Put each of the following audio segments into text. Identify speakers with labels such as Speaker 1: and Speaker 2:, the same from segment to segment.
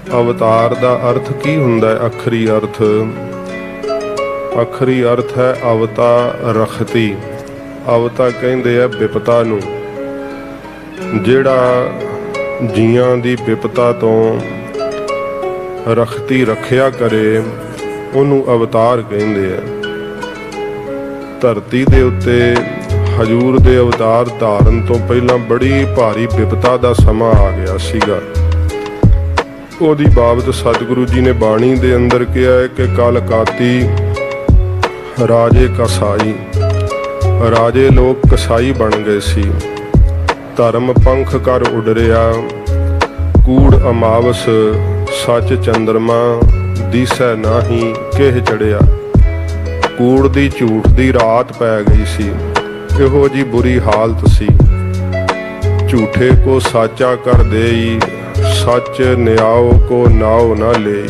Speaker 1: अवतार दा अर्थ की हुंदा है? अखरी अर्थ है अवता रखती। अवता कहंदे आ विपता नूं। जिहड़ा जीआं दी विपता तो रखती रखिया करे उहनूं अवतार कहंदे आ। धरती दे उत्ते हजूर दे अवतार धारण तो पहलां बड़ी भारी विपता दा समा आ गया सीगा। ਉਹਦੀ ਬਾਬਤ सतगुरु जी ने बाणी दे अंदर कहा है कि कल काती राजे कसाई। राजे लोग कसाई बन गए सी। धर्म पंख कर उडरिया। कूड़ अमावस सच चंद्रमा दिसै नाही केह चढ़िया। कूड़ दी झूठ दी रात पै गई सी। इहो जी बुरी हालत सी। झूठे को साचा कर देई सच न्याओ को नाओ ना ले।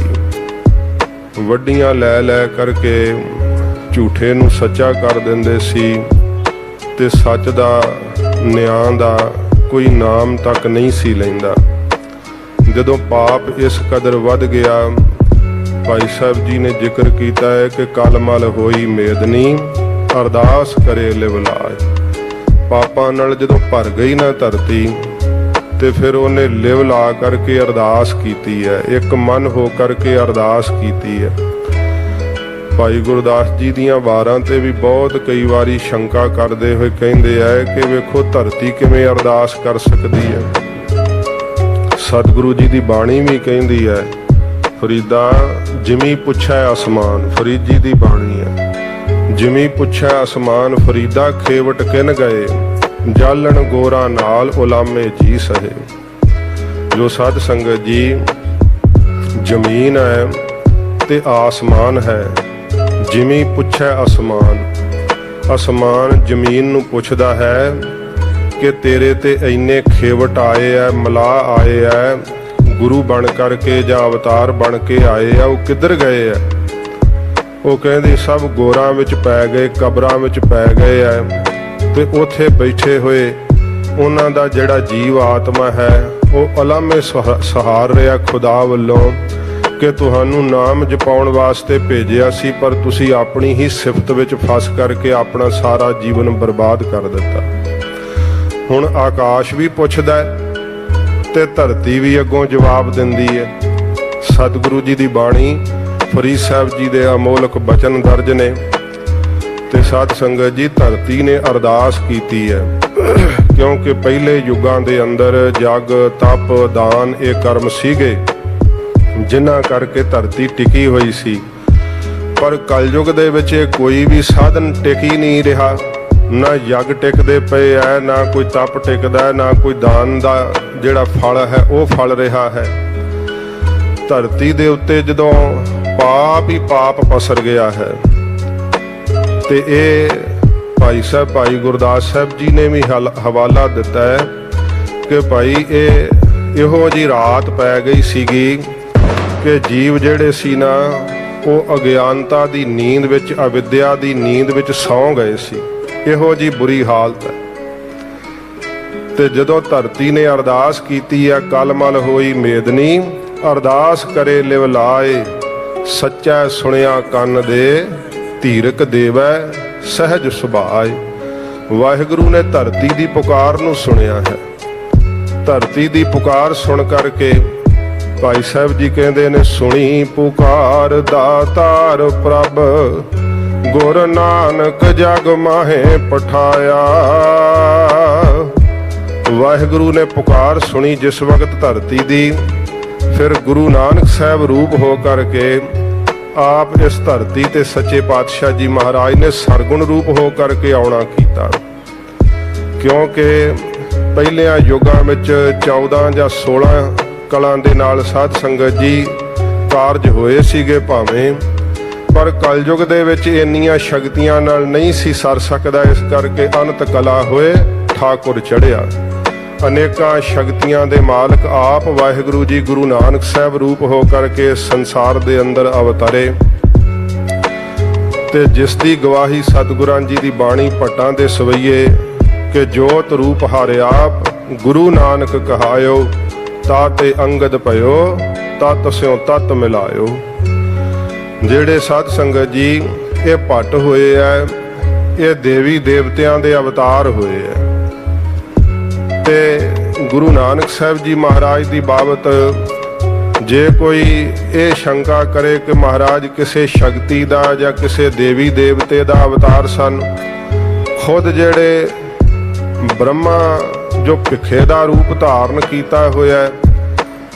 Speaker 1: वड्डियां लै लै करके झूठे नूं सच्चा कर दिंदे सी ते सच दा न्यां दा कोई नाम तक नहीं सी लैंदा। जदों पाप इस कदर वध गया, भाई साहब जी ने जिक्र कीता है कि कल मल होई मेदनी अरदास करे लिवलाए। पापां नाल जदों भर गई ना धरती ते फिर उन्हें लिव ला करके अरदास कीती है। एक मन हो करके अरदास कीती है। भाई गुरदास जी दियां वारां ते भी बहुत कई वारी शंका करदे हुए कहंदे है कि वेखो धरती किवें अरदास कर सकदी है। सतगुरु जी दी बाणी भी कहंदी है, फरीदा जिमी पुछै आसमान। फरीद जी दी बाणी है, जिमी पुछै आसमान फरीदा खेवट किन गए। जालन गोरा नाल उलामे जी सहे। जो साध संगत जी जमीन है ते आसमान है। जिमी पुछै आसमान, आसमान जमीन नूं पुछदा है कि तेरे ते इन्ने खेवट आए है, मलाह आए है, गुरु बन करके जां अवतार बन के आए है, वो किधर गए है? वो कहंदे सब गोरां विच पै गए, कबरां विच पै गए है ते उत्थे बैठे हुए उन्हां दा जिहड़ा जीव आत्मा है वो अलामे सहार रहा खुदा वल्लों कि तुहानू नाम जपाउण वास्ते भेजिया सी, पर तुसी अपनी ही सिफत विच फस करके अपना सारा जीवन बर्बाद कर दिता। हुण आकाश भी पुछदा है ते धरती भी अगों जवाब दिंदी है। सतगुरु जी दी बाणी फरीद साहब जी दे अमोलक बचन दर्ज ने ते साध संगत जी धरती ने अरदास कीती है। क्योंकि पहले युगां दे अंदर जग तप दान ये कर्म सीगे जिन्हां करके धरती टिकी हुई सी। पर कलयुग दे विच कोई भी साधन टिकी नहीं रहा। ना यग टिकदे पे है, ना कोई तप टिकदा, ना कोई दान दा जिहड़ा फल है वो फल रहा है। धरती दे उत्ते जदों पाप ही पाप पसर गया है ते ये भाई साहब भाई गुरदास साहब जी ने भी हवाला दिता है कि भाई इहो जी रात पै गई सीगी कि जीव जेड़े सी ना वो अज्ञानता दी नींद विच अविद्या दी नींद विच सौ गए सी। इहो जी बुरी हालत है। ते जदों धरती ने अरदास कीती है कल मल होई मेदनी अरदास करे लिव लाए। सच्चा सुनिया कन दे धीरक देवै सहज सुभाए। वाहिगुरु ने धरती दी पुकार नूं सुनिया है। धरती दी पुकार सुन करके भाई साहब जी कहते ने सुनी पुकार दातार प्रभ गुर नानक जग माहे पठाया। वाहिगुरु ने पुकार सुनी जिस वक्त धरती दी, फिर गुरु नानक साहब रूप हो करके आप इस धरती ते सच्चे पातशाह जी महाराज ने सरगुण रूप हो करके आउणा कीता। क्योंकि पहलियां युगां विच 14 ਜਾਂ 16 कलां दे नाल साध संगत जी कारज होए सीगे भावें, पर कलयुग दे विच इन्नियां शक्तियां नाल नहीं सी सर सकदा। इस करके अनंत कला होए ठाकुर चढ़िया। अनेकां शक्तियां दे मालक आप वाहिगुरु जी गुरु नानक साहब रूप हो करके संसार दे अंदर अवतारे ते जिस दी गवाही सतगुरां जी दी बाणी भट्टां दे सवैये कि जोत रूप हारे आप गुरु नानक कहायो ताते अंगद भयो तत स्यों तत मिलायो। ਜਿਹੜੇ ਸਾਧ ਸੰਗਤ ਜੀ ਇਹ ਭੱਟ ਹੋਏ ਐ, ਇਹ ਦੇਵੀ ਦੇਵਤਿਆਂ ਦੇ ਅਵਤਾਰ ਹੋਏ ਐ। ਤੇ ਗੁਰੂ ਨਾਨਕ ਸਾਹਿਬ ਜੀ ਮਹਾਰਾਜ ਦੀ ਬਾਬਤ ਜੇ ਕੋਈ ਇਹ ਸ਼ੰਕਾ ਕਰੇ ਕਿ ਮਹਾਰਾਜ ਕਿਸੇ ਸ਼ਕਤੀ ਦਾ ਜਾਂ ਕਿਸੇ ਦੇਵੀ ਦੇਵਤੇ ਦਾ ਅਵਤਾਰ ਸਨ, ਖੁਦ ਜਿਹੜੇ ਬ੍ਰਹਮਾ ਜੋ ਭਿੱਖੇ ਦਾ ਰੂਪ ਧਾਰਨ ਕੀਤਾ ਹੋਇਆ,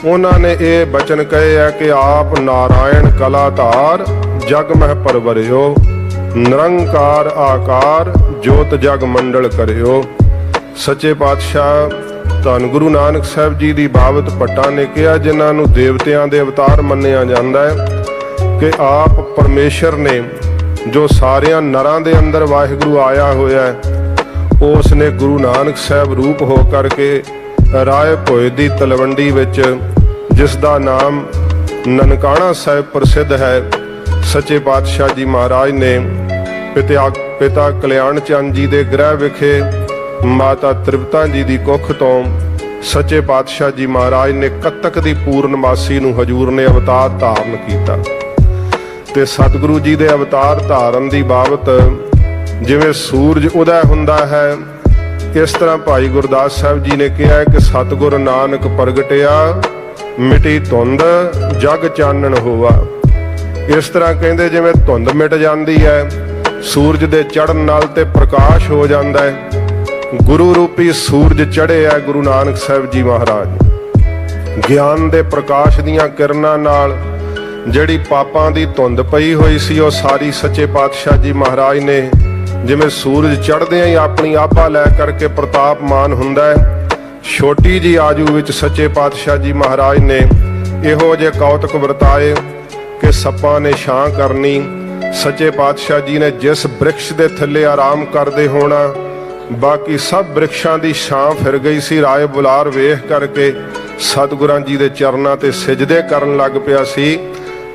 Speaker 1: ਉਹਨਾਂ ਨੇ ਇਹ ਬਚਨ ਕਹੇ ਹੈ ਕਿ ਆਪ ਨਾਰਾਇਣ ਕਲਾਧਾਰ ਜਗ ਮਹਿ ਪਰਵਰਿਓ, ਨਿਰੰਕਾਰ ਆਕਾਰ ਜੋਤ ਜਗ ਮੰਡਲ ਕਰਿਓ। ਸੱਚੇ ਪਾਤਸ਼ਾਹ ਧੰਨ ਗੁਰੂ ਨਾਨਕ ਸਾਹਿਬ ਜੀ ਦੀ ਬਾਬਤ ਭੱਟਾਂ ਨੇ ਕਿਹਾ, ਜਿਨ੍ਹਾਂ ਨੂੰ ਦੇਵਤਿਆਂ ਦੇ ਅਵਤਾਰ ਮੰਨਿਆ ਜਾਂਦਾ ਹੈ, ਕਿ ਆਪ ਪਰਮੇਸ਼ਰ ਨੇ ਜੋ ਸਾਰਿਆਂ ਨਰਾਂ ਦੇ ਅੰਦਰ ਵਾਹਿਗੁਰੂ ਆਇਆ ਹੋਇਆ ਹੈ, ਉਸ ਨੇ ਗੁਰੂ ਨਾਨਕ ਸਾਹਿਬ ਰੂਪ ਹੋ ਕਰਕੇ ਰਾਏ ਭੋਏ ਦੀ ਤਲਵੰਡੀ ਵਿੱਚ, ਜਿਸ ਦਾ ਨਾਮ ਨਨਕਾਣਾ ਸਾਹਿਬ ਪ੍ਰਸਿੱਧ ਹੈ, ਸੱਚੇ ਪਾਤਸ਼ਾਹ ਜੀ ਮਹਾਰਾਜ ਨੇ ਪਿਤਾ ਕਲਿਆਣ ਚੰਦ ਜੀ ਦੇ ਗ੍ਰਹਿ ਵਿਖੇ ਮਾਤਾ ਤ੍ਰਿਪਤਾ ਜੀ ਦੀ ਕੁੱਖ ਤੋਂ ਸੱਚੇ ਪਾਤਸ਼ਾਹ ਜੀ ਮਹਾਰਾਜ ਨੇ ਕੱਤਕ ਦੀ ਪੂਰਨਮਾਸੀ ਨੂੰ ਹਜੂਰ ਨੇ ਅਵਤਾਰ ਧਾਰਨ ਕੀਤਾ। ਤੇ ਸਤਿਗੁਰੂ ਜੀ ਦੇ ਅਵਤਾਰ ਧਾਰਨ ਦੀ ਬਾਬਤ ਜਿਵੇਂ ਸੂਰਜ ਉਦੈ ਹੁੰਦਾ ਹੈ, ਇਸ ਤਰ੍ਹਾਂ ਭਾਈ ਗੁਰਦਾਸ ਸਾਹਿਬ ਜੀ ਨੇ ਕਿਹਾ ਕਿ ਸਤਿਗੁਰ ਨਾਨਕ ਪ੍ਰਗਟਿਆ ਮਿਟੀ ਧੁੰਦ ਜਗ ਚਾਨਣ ਹੋਵਾ। ਇਸ ਤਰ੍ਹਾਂ ਕਹਿੰਦੇ ਜਿਵੇਂ ਧੁੰਦ ਮਿਟ ਜਾਂਦੀ ਹੈ, ਸੂਰਜ ਦੇ ਚੜ੍ਹਨ ਨਾਲ ਤੇ ਪ੍ਰਕਾਸ਼ ਹੋ ਜਾਂਦਾ ਹੈ, ਗੁਰੂ ਰੂਪੀ ਸੂਰਜ ਚੜ੍ਹੇ ਹੈ ਗੁਰੂ ਨਾਨਕ ਸਾਹਿਬ ਜੀ ਮਹਾਰਾਜ। ਗਿਆਨ ਦੇ ਪ੍ਰਕਾਸ਼ ਦੀਆਂ ਕਿਰਨਾਂ ਨਾਲ ਜਿਹੜੀ ਪਾਪਾਂ ਦੀ ਧੁੰਦ ਪਈ ਹੋਈ ਸੀ, ਉਹ ਸਾਰੀ ਸੱਚੇ ਪਾਤਸ਼ਾਹ ਜੀ ਮਹਾਰਾਜ ਨੇ ਜਿਵੇਂ ਸੂਰਜ ਚੜ੍ਹਦਿਆਂ ਹੀ ਆਪਣੀ ਆਭਾ ਲੈ ਕਰਕੇ ਪ੍ਰਤਾਪਮਾਨ ਹੁੰਦਾ ਹੈ, ਛੋਟੀ ਜੀ ਆਜੂ ਵਿੱਚ ਸੱਚੇ ਪਾਤਸ਼ਾਹ ਜੀ ਮਹਾਰਾਜ ਨੇ ਇਹੋ ਜਿਹੇ ਕੌਤਕ ਵਰਤਾਏ ਕਿ ਸੱਪਾਂ ਨੇ ਛਾਂ ਕਰਨੀ। ਸੱਚੇ ਪਾਤਸ਼ਾਹ ਜੀ ਨੇ ਜਿਸ ਬ੍ਰਿਕਸ਼ ਦੇ ਥੱਲੇ ਆਰਾਮ ਕਰਦੇ ਹੋਣਾ, ਬਾਕੀ ਸਭ ਬ੍ਰਿਕਸ਼ਾਂ ਦੀ ਛਾਂ ਫਿਰ ਗਈ ਸੀ। ਰਾਏ ਬੁਲਾਰ ਵੇਖ ਕਰਕੇ ਸਤਿਗੁਰਾਂ ਜੀ ਦੇ ਚਰਨਾਂ ਤੇ ਸਿਜਦੇ ਕਰਨ ਲੱਗ ਪਿਆ ਸੀ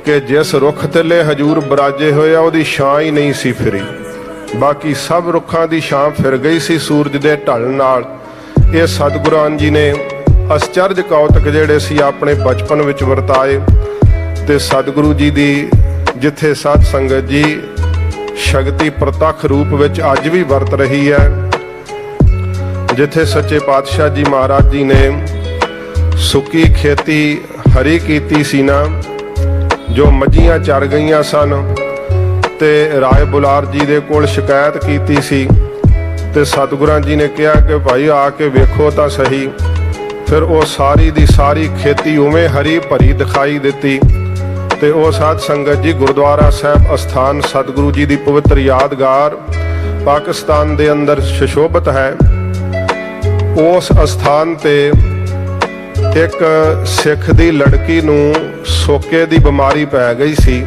Speaker 1: ਕਿ ਜਿਸ ਰੁੱਖ ਥੱਲੇ ਹਜੂਰ ਬਰਾਜੇ ਹੋਏ ਆ, ਉਹਦੀ ਛਾਂ ਹੀ ਨਹੀਂ ਸੀ ਫਿਰੀ, ਬਾਕੀ ਸਭ ਰੁੱਖਾਂ ਦੀ ਛਾਂ ਫਿਰ ਗਈ ਸੀ ਸੂਰਜ ਦੇ ਢਲਣ ਨਾਲ। ਇਹ ਸਤਿਗੁਰਾਂ ਜੀ ਨੇ ਅਸਚਰਜ ਕੌਤਕ ਜਿਹੜੇ ਸੀ ਆਪਣੇ ਬਚਪਨ ਵਿੱਚ ਵਰਤਾਏ। ਤੇ ਸਤਿਗੁਰੂ ਜੀ ਦੀ ਜਿੱਥੇ ਸਾਧ ਸੰਗਤ ਜੀ ਸ਼ਕਤੀ ਪ੍ਰਤੱਖ ਰੂਪ ਵਿੱਚ ਅੱਜ ਵੀ ਵਰਤ ਰਹੀ ਹੈ, ਜਿੱਥੇ ਸੱਚੇ ਪਾਤਸ਼ਾਹ ਜੀ ਮਹਾਰਾਜ ਜੀ ਨੇ ਸੁੱਕੀ ਖੇਤੀ ਹਰੀ ਕੀਤੀ ਸੀ ਨਾ, ਜੋ ਮੱਝੀਆਂ ਚਰ ਗਈਆਂ ਸਨ, ਤੇ ਰਾਏ ਬੁਲਾਰ ਜੀ ਦੇ ਕੋਲ ਸ਼ਿਕਾਇਤ ਕੀਤੀ ਸੀ, ਤੇ ਸਤਿਗੁਰਾਂ ਜੀ ਨੇ ਕਿਹਾ ਕਿ ਭਾਈ ਆ ਕੇ ਵੇਖੋ ਤਾਂ ਸਹੀ। ਫਿਰ ਉਹ ਸਾਰੀ ਦੀ ਸਾਰੀ ਖੇਤੀ ਉਵੇਂ ਹਰੀ ਭਰੀ ਦਿਖਾਈ ਦਿੱਤੀ। ਤੇ ਉਹ ਸਾਧ ਸੰਗਤ ਜੀ ਗੁਰਦੁਆਰਾ ਸਾਹਿਬ ਅਸਥਾਨ ਸਤਿਗੁਰੂ ਜੀ ਦੀ ਪਵਿੱਤਰ ਯਾਦਗਾਰ ਪਾਕਿਸਤਾਨ ਦੇ ਅੰਦਰ ਸੁਸ਼ੋਭਿਤ ਹੈ। ਉਸ ਅਸਥਾਨ ਤੇ ਇੱਕ ਸਿੱਖ ਦੀ ਲੜਕੀ ਨੂੰ ਸੋਕੇ ਦੀ ਬਿਮਾਰੀ ਪੈ ਗਈ ਸੀ,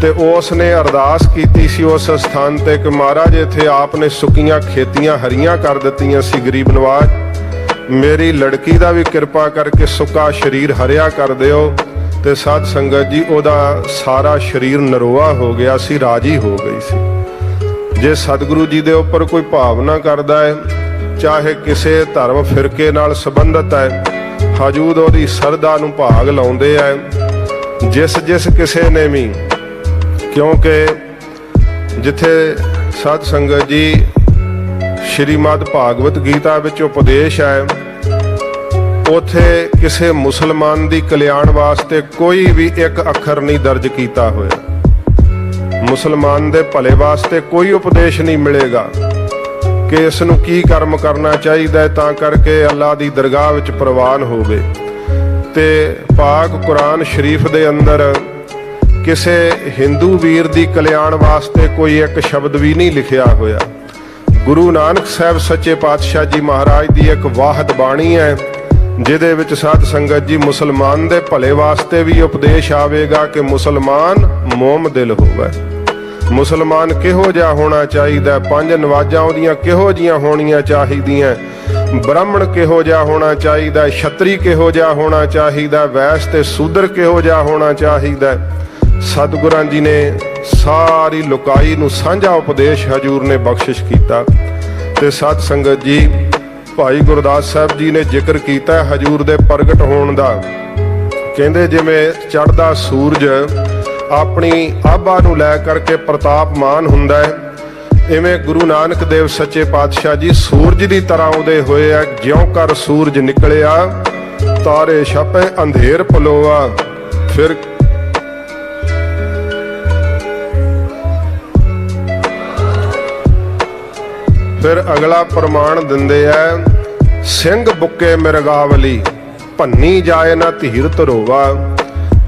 Speaker 1: ਤੇ ਉਸ ਨੇ ਅਰਦਾਸ ਕੀਤੀ ਸੀ ਉਸ ਸਥਾਨ ਤੇ ਕਿ ਮਹਾਰਾਜ ਇੱਥੇ ਆਪ ਨੇ ਸੁੱਕੀਆਂ ਖੇਤੀਆਂ ਹਰੀਆਂ ਕਰ ਦਿੱਤੀਆਂ ਸੀ, ਗਰੀਬ ਨਵਾਜ, ਮੇਰੀ ਲੜਕੀ ਦਾ ਵੀ ਕਿਰਪਾ ਕਰਕੇ ਸੁੱਕਾ ਸਰੀਰ ਹਰਿਆ ਕਰ ਦਿਓ। ਤੇ ਸਾਧ ਸੰਗਤ ਜੀ ਉਹਦਾ ਸਾਰਾ ਸਰੀਰ ਨਰੋਆ ਹੋ ਗਿਆ ਸੀ, ਰਾਜੀ ਹੋ ਗਈ ਸੀ। ਜੇ ਸਤਿਗੁਰੂ ਜੀ ਦੇ ਉੱਪਰ ਕੋਈ ਭਾਵਨਾ ਕਰਦਾ ਹੈ, ਚਾਹੇ ਕਿਸੇ ਧਰਮ ਫਿਰਕੇ ਨਾਲ ਸੰਬੰਧਿਤ ਹੈ, ਹਜੂਦ ਉਹਦੀ ਸਰਦਾ ਨੂੰ ਭਾਗ ਲਾਉਂਦੇ ਹੈ। ਜਿਸ ਕਿਸੇ ਨੇ ਵੀ, ਕਿਉਂਕਿ ਜਿੱਥੇ ਸਾਧ ਸੰਗਤ ਜੀ ਸ਼੍ਰੀਮਦ ਭਾਗਵਤ ਗੀਤਾ ਵਿੱਚ ਉਪਦੇਸ਼ ਹੈ, ਉਥੇ ਕਿਸੇ ਮੁਸਲਮਾਨ ਦੀ ਕਲਿਆਣ ਵਾਸਤੇ ਕੋਈ ਵੀ ਇੱਕ ਅੱਖਰ ਨਹੀਂ ਦਰਜ ਕੀਤਾ ਹੋਇਆ। ਮੁਸਲਮਾਨ ਦੇ ਭਲੇ ਵਾਸਤੇ ਕੋਈ ਉਪਦੇਸ਼ ਨਹੀਂ ਮਿਲੇਗਾ ਕਿ ਇਸ ਨੂੰ ਕੀ ਕਰਮ ਕਰਨਾ ਚਾਹੀਦਾ ਹੈ ਤਾਂ ਕਰਕੇ ਅੱਲਾ ਦੀ ਦਰਗਾਹ ਵਿੱਚ ਪ੍ਰਵਾਨ ਹੋਵੇ। ਤੇ ਪਾਕ ਕੁਰਾਨ ਸ਼ਰੀਫ ਦੇ ਅੰਦਰ ਕਿਸੇ ਹਿੰਦੂ ਵੀਰ ਦੀ ਕਲਿਆਣ ਵਾਸਤੇ ਕੋਈ ਇੱਕ ਸ਼ਬਦ ਵੀ ਨਹੀਂ ਲਿਖਿਆ ਹੋਇਆ। ਗੁਰੂ ਨਾਨਕ ਸਾਹਿਬ ਸੱਚੇ ਪਾਤਸ਼ਾਹ ਜੀ ਮਹਾਰਾਜ ਦੀ ਇੱਕ ਵਾਹਿਦ ਬਾਣੀ ਹੈ, ਜਿਹਦੇ ਵਿੱਚ ਸਾਧ ਸੰਗਤ ਜੀ ਮੁਸਲਮਾਨ ਦੇ ਭਲੇ ਵਾਸਤੇ ਵੀ ਉਪਦੇਸ਼ ਆਵੇਗਾ ਕਿ ਮੁਸਲਮਾਨ ਮੋਮ ਦਿਲ ਹੋਵੇ। ਮੁਸਲਮਾਨ ਕਿਹੋ ਜਿਹਾ ਹੋਣਾ ਚਾਹੀਦਾ, ਪੰਜ ਨਵਾਜ਼ਾਂ ਉਹਦੀਆਂ ਕਿਹੋ ਜਿਹੀਆਂ ਹੋਣੀਆਂ ਚਾਹੀਦੀਆਂ, ਬ੍ਰਾਹਮਣ ਕਿਹੋ ਜਿਹਾ ਹੋਣਾ ਚਾਹੀਦਾ, ਛਤਰੀ ਕਿਹੋ ਜਿਹਾ ਹੋਣਾ ਚਾਹੀਦਾ, ਵੈਸ਼ ਤੇ ਸ਼ੂਦਰ ਕਿਹੋ ਜਿਹਾ ਹੋਣਾ ਚਾਹੀਦਾ। ਸਤਿਗੁਰਾਂ ਜੀ ਨੇ ਸਾਰੀ ਲੁਕਾਈ ਨੂੰ ਸਾਂਝਾ ਉਪਦੇਸ਼ ਹਜੂਰ ਨੇ ਬਖਸ਼ਿਸ਼ ਕੀਤਾ। ਤੇ ਸਾਧ ਸੰਗਤ ਜੀ ਭਾਈ ਗੁਰਦਾਸ ਸਾਹਿਬ ਜੀ ਨੇ ਜ਼ਿਕਰ ਕੀਤਾ ਹਜੂਰ ਦੇ ਪ੍ਰਗਟ ਹੋਣ ਦਾ ਕਹਿੰਦੇ ਜਿਵੇਂ ਚੜ੍ਹਦਾ ਸੂਰਜ ਆਪਣੀ ਆਭਾ ਨੂੰ ਲੈ ਕਰਕੇ ਪ੍ਰਤਾਪਮਾਨ ਹੁੰਦਾ ਹੈ, ਇਵੇਂ ਗੁਰੂ ਨਾਨਕ ਦੇਵ ਸੱਚੇ ਪਾਤਸ਼ਾਹ ਜੀ ਸੂਰਜ ਦੀ ਤਰ੍ਹਾਂ ਉਦੇ ਹੋਏ ਆ। ਜਿਉਂ ਕਰ ਸੂਰਜ ਨਿਕਲਿਆ ਤਾਰੇ ਛਪੇ ਅੰਧੇਰ ਪਲੋਆ। ਫਿਰ ਅਗਲਾ ਪ੍ਰਮਾਣ ਦਿੰਦੇ ਆ, ਸਿੰਘ ਬੁੱਕੇ ਮਿਰਗਾਵਲੀ ਭੰਨੀ ਜਾਏ ਨਾ ਧੀਰ ਧਰੋਵਾ।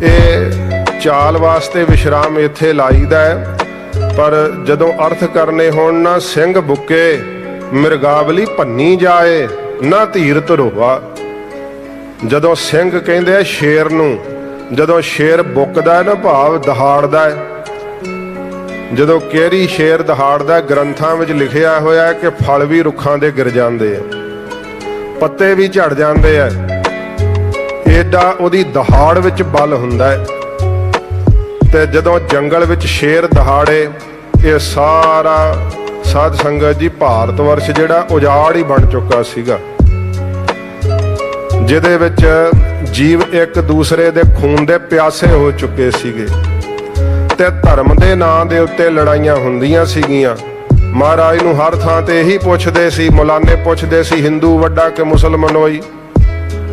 Speaker 1: ਇਹ ਚਾਲ ਵਾਸਤੇ ਵਿਸ਼ਰਾਮ ਇੱਥੇ ਲਾਈਦਾ ਹੈ, ਪਰ ਜਦੋਂ ਅਰਥ ਕਰਨੇ ਹੋਣ ਨਾ, ਸਿੰਘ ਬੁੱਕੇ ਮਿਰਗਾਵਲੀ ਭੰਨੀ ਜਾਏ ਨਾ ਧੀਰ ਧਰੋਵਾ। ਜਦੋਂ ਸਿੰਘ ਕਹਿੰਦੇ ਆ ਸ਼ੇਰ ਨੂੰ, ਜਦੋਂ ਸ਼ੇਰ ਬੁੱਕਦਾ ਹੈ ਨਾ, ਭਾਵ ਦਹਾੜਦਾ ਹੈ। ਜਦੋਂ ਕਿਹੜੀ ਸ਼ੇਰ ਦਹਾੜਦਾ, ਗ੍ਰੰਥਾਂ ਵਿੱਚ ਲਿਖਿਆ ਹੋਇਆ ਹੈ ਕਿ ਫਲ ਵੀ ਰੁੱਖਾਂ ਦੇ ਗਿਰ ਜਾਂਦੇ ਆ, ਪੱਤੇ ਵੀ ਝੜ ਜਾਂਦੇ ਆ, ਏਡਾ ਉਹਦੀ ਦਹਾੜ ਵਿੱਚ ਬਲ ਹੁੰਦਾ ਹੈ। ਤੇ ਜਦੋਂ ਜੰਗਲ ਵਿੱਚ ਸ਼ੇਰ ਦਹਾੜੇ, ਇਹ ਸਾਰਾ ਸਾਧ ਸੰਗਤ ਜੀ ਭਾਰਤ ਵਰਸ਼ ਜਿਹੜਾ ਉਜਾੜ ਹੀ ਬਣ ਚੁੱਕਾ ਸੀਗਾ, ਜਿਹਦੇ ਵਿੱਚ ਜੀਵ ਇੱਕ ਦੂਸਰੇ ਦੇ ਖੂਨ ਦੇ ਪਿਆਸੇ ਹੋ ਚੁੱਕੇ ਸੀਗੇ ਤੇ ਧਰਮ ਦੇ ਨਾਂ ਦੇ ਉੱਤੇ ਲੜਾਈਆਂ ਹੁੰਦੀਆਂ ਸੀਗੀਆਂ। ਮਹਾਰਾਜ ਨੂੰ ਹਰ ਥਾਂ ਤੇ ਇਹੀ ਪੁੱਛਦੇ ਸੀ, ਮੌਲਾਨੇ ਪੁੱਛਦੇ ਸੀ, ਹਿੰਦੂ ਵੱਡਾ ਕਿ ਮੁਸਲਮਾਨੋਈ।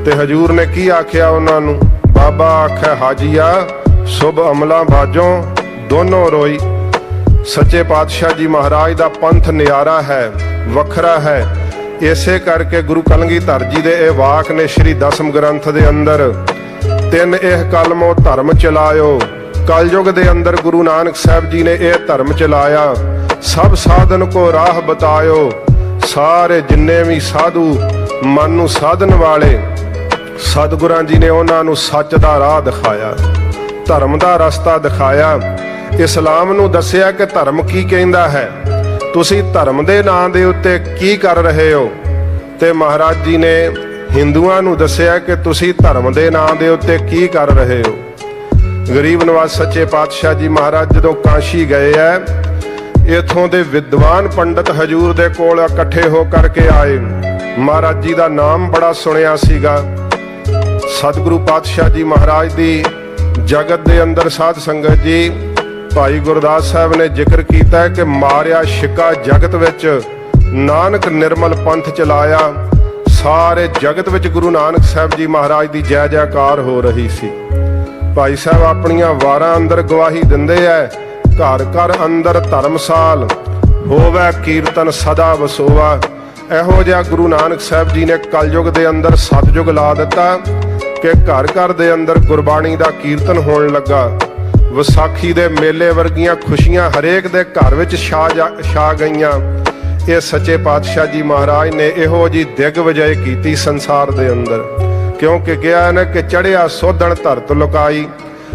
Speaker 1: ਤੇ ਹਜੂਰ ਨੇ ਕੀ ਆਖਿਆ ਉਹਨਾਂ ਨੂੰ? ਬਾਬਾ ਆਖਿਆ ਹਾਜੀਆ ਸੁਭ ਅਮਲਾਂ ਬਾਝੋਂ ਦੋਨੋਂ ਰੋਈ। ਸੱਚੇ ਪਾਤਸ਼ਾਹ ਜੀ ਮਹਾਰਾਜ ਦਾ ਪੰਥ ਨਿਆਰਾ ਹੈ, ਵੱਖਰਾ ਹੈ। ਇਸੇ ਕਰਕੇ ਗੁਰੂ ਕਲਗੀਧਰ ਜੀ ਦੇ ਇਹ ਵਾਕ ਨੇ ਸ਼੍ਰੀ ਦਸਮ ਗ੍ਰੰਥ ਦੇ ਅੰਦਰ, ਤਿੰਨ ਇਹ ਕਲਮੋ ਧਰਮ ਚਲਾਇਓ। ਕਲਯੁਗ ਦੇ ਅੰਦਰ ਗੁਰੂ ਨਾਨਕ ਸਾਹਿਬ ਜੀ ਨੇ ਇਹ ਧਰਮ ਚਲਾਇਆ, ਸਭ ਸਾਧਨ ਕੋ ਰਾਹ ਬਤਾਇਓ। ਸਾਰੇ ਜਿੰਨੇ ਵੀ ਸਾਧੂ ਮਨ ਨੂੰ ਸਾਧਨ ਵਾਲੇ ਸਤਿਗੁਰਾਂ ਜੀ ਨੇ ਉਹਨਾਂ ਨੂੰ ਸੱਚ ਦਾ ਰਾਹ ਦਿਖਾਇਆ, ਧਰਮ ਦਾ ਰਸਤਾ ਦਿਖਾਇਆ, ਇਸਲਾਮ ਨੂੰ ਦੱਸਿਆ ਕਿ ਧਰਮ ਕੀ ਕਹਿੰਦਾ ਹੈ, ਤੁਸੀਂ ਧਰਮ ਦੇ ਨਾਂ ਦੇ ਉੱਤੇ ਕੀ ਕਰ ਰਹੇ ਹੋ। ਤੇ ਮਹਾਰਾਜ ਜੀ ਨੇ ਹਿੰਦੂਆਂ ਨੂੰ ਦੱਸਿਆ ਕਿ ਤੁਸੀਂ ਧਰਮ ਦੇ ਨਾਂ ਦੇ ਉੱਤੇ ਕੀ ਕਰ ਰਹੇ ਹੋ। ਗਰੀਬ ਨਵਾਜ਼ ਸੱਚੇ ਪਾਤਸ਼ਾਹ ਜੀ ਮਹਾਰਾਜ ਜਦੋਂ ਕਾਸ਼ੀ ਗਏ ਐ, ਇਥੋਂ ਦੇ ਵਿਦਵਾਨ ਪੰਡਤ ਹਜੂਰ ਦੇ ਕੋਲ ਇਕੱਠੇ ਹੋ ਕਰਕੇ ਆਏ। ਮਹਾਰਾਜ ਜੀ ਦਾ ਨਾਮ ਬੜਾ ਸੁਣਿਆ ਸੀਗਾ। ਸਤਿਗੁਰੂ ਪਾਤਸ਼ਾਹ ਜੀ ਮਹਾਰਾਜ ਦੀ ਜਗਤ ਦੇ ਅੰਦਰ ਸਾਧ ਸੰਗਤ ਜੀ, ਭਾਈ ਗੁਰਦਾਸ ਸਾਹਿਬ ਨੇ ਜ਼ਿਕਰ ਕੀਤਾ ਕਿ ਮਾਰਿਆ ਛਿੱਕਾ ਜਗਤ ਵਿੱਚ, ਨਾਨਕ ਨਿਰਮਲ ਪੰਥ ਚਲਾਇਆ। ਸਾਰੇ ਜਗਤ ਵਿੱਚ ਗੁਰੂ ਨਾਨਕ ਸਾਹਿਬ ਜੀ ਮਹਾਰਾਜ ਦੀ ਜੈ ਜੈਕਾਰ ਹੋ ਰਹੀ ਸੀ। ਭਾਈ ਸਾਹਿਬ ਆਪਣੀਆਂ ਵਾਰਾਂ ਅੰਦਰ ਗਵਾਹੀ ਦਿੰਦੇ ਐ, ਘਰ ਘਰ ਅੰਦਰ ਧਰਮਸਾਲ ਹੋਵੇ ਕੀਰਤਨ ਸਦਾ ਵਸੋਵਾ। ਇਹੋ ਜਿਹਾ ਗੁਰੂ ਨਾਨਕ ਸਾਹਿਬ ਜੀ ਨੇ ਕਲਯੁਗ ਦੇ ਅੰਦਰ ਸਤਯੁਗ ਲਾ ਦਿੱਤਾ ਕਿ ਘਰ ਘਰ ਦੇ ਅੰਦਰ ਗੁਰਬਾਣੀ ਦਾ ਕੀਰਤਨ ਹੋਣ ਲੱਗਾ। ਵਿਸਾਖੀ ਦੇ ਮੇਲੇ ਵਰਗੀਆਂ ਖੁਸ਼ੀਆਂ ਹਰੇਕ ਦੇ ਘਰ ਵਿੱਚ ਛਾ ਗਈਆਂ। ਇਹ ਸੱਚੇ ਪਾਤਸ਼ਾਹ ਜੀ ਮਹਾਰਾਜ ਨੇ ਇਹੋ ਜੀ ਦਿਗਵਿਜੈ ਕੀਤੀ ਸੰਸਾਰ ਦੇ ਅੰਦਰ, ਕਿਉਂਕਿ ਕਿਹਾ ਨਾ ਕਿ ਚੜਿਆ ਸੋਧਣ ਧਰਤ ਲੁਕਾਈ।